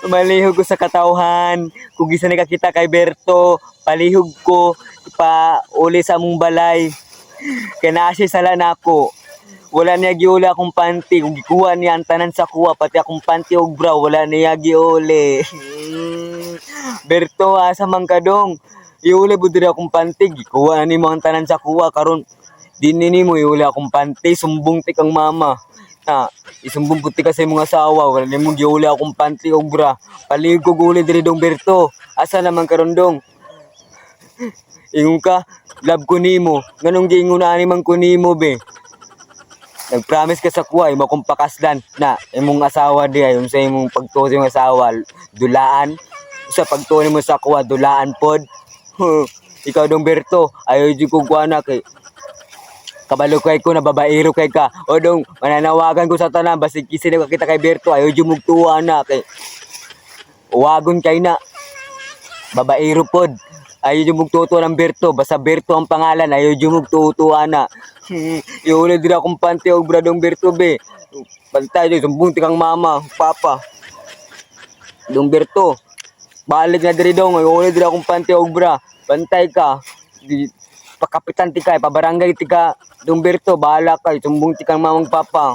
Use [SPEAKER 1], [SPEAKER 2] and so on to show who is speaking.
[SPEAKER 1] Malihog ko sa katawhan. Kung gisa nakakita kay Berto, palihog ko, ipauli sa among balay. Kaya naasi sala na ako. Wala niya giuli akong panty. Kung gikuha niya ang tanan sa kuha, pati akong panty og bra, wala niya giuli. Berto, asa man ka dong? Iuli budiri akong panty. Gikuha na ni mo ang tanan sa kuha. Karon di nini mo iuli akong panty. Sumbong ti kang mama. Na, isumbong puti ka sa imong asawa. Wala ni mo giuli akong panty og bra. Palig ko guli diri dong Berto. Asa naman karon dong? Ingon ka, love ko nimo. Nganong giingon na man ko nimo be? Nag-promise ka sa kuha, imo kong pakasdan na imong asawa di ay sa imong pagtuo sa imong asawa, dulaan. Sa pagtuo mo sa kuha, dulaan pod. Ikaw dong Berto, ayaw di ko kuha na kay kabalo kay ko na babaero kay ka. O dong, mananawagan ko sa tanan, basta kisin na kita kay Berto, ayaw di mugtuwa na kay uwagon kay na. Babaero pod. Ayaw di mugtutuwa ng Berto, basta Berto ang pangalan, ayaw di mugtutuwa na. Iuli din akong panty og bradong Berto be. Bantay dito, sumbong ti kang mama, papa. Dong Berto, balik na diri dong, iuli din akong panty og bra. Bantay ka. Di, pakapitan ti ka, pabarangay ti ka. Dong Berto, bahala ka, sumbong ti kang mamang papa.